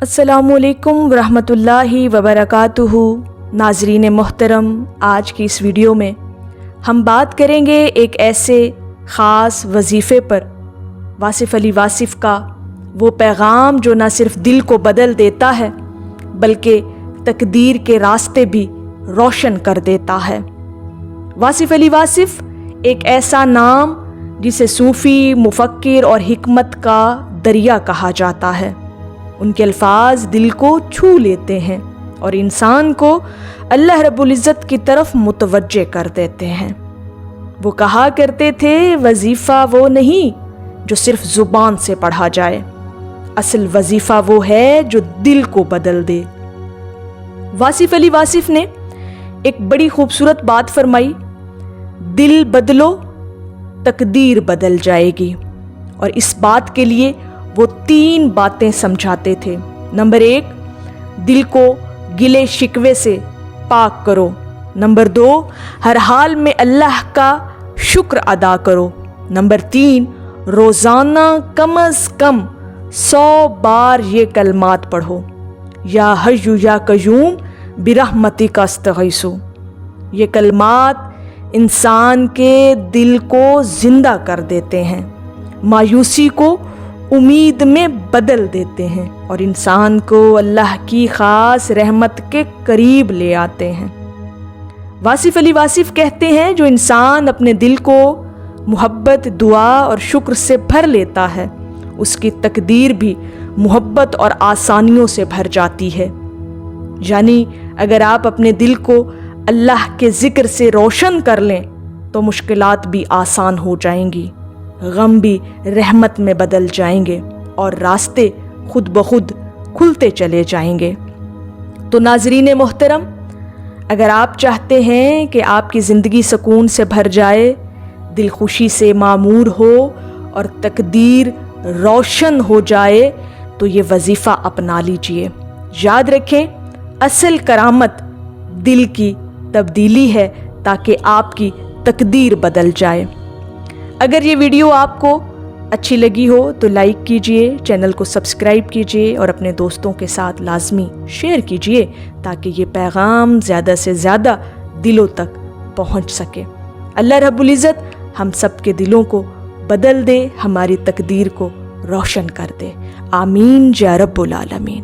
السلام علیکم ورحمۃ اللہ وبرکاتہ۔ ناظرین محترم، آج کی اس ویڈیو میں ہم بات کریں گے ایک ایسے خاص وظیفے پر، واصف علی واصف کا وہ پیغام جو نہ صرف دل کو بدل دیتا ہے بلکہ تقدیر کے راستے بھی روشن کر دیتا ہے۔ واصف علی واصف ایک ایسا نام جسے صوفی، مفکر اور حکمت کا دریا کہا جاتا ہے۔ ان کے الفاظ دل کو چھو لیتے ہیں اور انسان کو اللہ رب العزت کی طرف متوجہ کر دیتے ہیں۔ وہ کہا کرتے تھے، وظیفہ وہ نہیں جو صرف زبان سے پڑھا جائے، اصل وظیفہ وہ ہے جو دل کو بدل دے۔ واصف علی واصف نے ایک بڑی خوبصورت بات فرمائی، دل بدلو تقدیر بدل جائے گی، اور اس بات کے لیے وہ 3 باتیں سمجھاتے تھے۔ نمبر 1، دل کو گلے شکوے سے پاک کرو۔ نمبر 2، ہر حال میں اللہ کا شکر ادا کرو۔ نمبر 3، روزانہ کم از کم 100 بار یہ کلمات پڑھو، یا حی یا قیوم برحمتک استغیث۔ یہ کلمات انسان کے دل کو زندہ کر دیتے ہیں، مایوسی کو امید میں بدل دیتے ہیں اور انسان کو اللہ کی خاص رحمت کے قریب لے آتے ہیں۔ واصف علی واصف کہتے ہیں، جو انسان اپنے دل کو محبت، دعا اور شکر سے بھر لیتا ہے، اس کی تقدیر بھی محبت اور آسانیوں سے بھر جاتی ہے۔ یعنی اگر آپ اپنے دل کو اللہ کے ذکر سے روشن کر لیں تو مشکلات بھی آسان ہو جائیں گی، غم بھی رحمت میں بدل جائیں گے اور راستے خود بخود کھلتے چلے جائیں گے۔ تو ناظرین محترم، اگر آپ چاہتے ہیں کہ آپ کی زندگی سکون سے بھر جائے، دل خوشی سے معمور ہو اور تقدیر روشن ہو جائے، تو یہ وظیفہ اپنا لیجئے۔ یاد رکھیں، اصل کرامت دل کی تبدیلی ہے تاکہ آپ کی تقدیر بدل جائے۔ اگر یہ ویڈیو آپ کو اچھی لگی ہو تو لائک کیجئے، چینل کو سبسکرائب کیجئے اور اپنے دوستوں کے ساتھ لازمی شیئر کیجئے تاکہ یہ پیغام زیادہ سے زیادہ دلوں تک پہنچ سکے۔ اللہ رب العزت ہم سب کے دلوں کو بدل دے، ہماری تقدیر کو روشن کر دے۔ آمین یا رب العالمین۔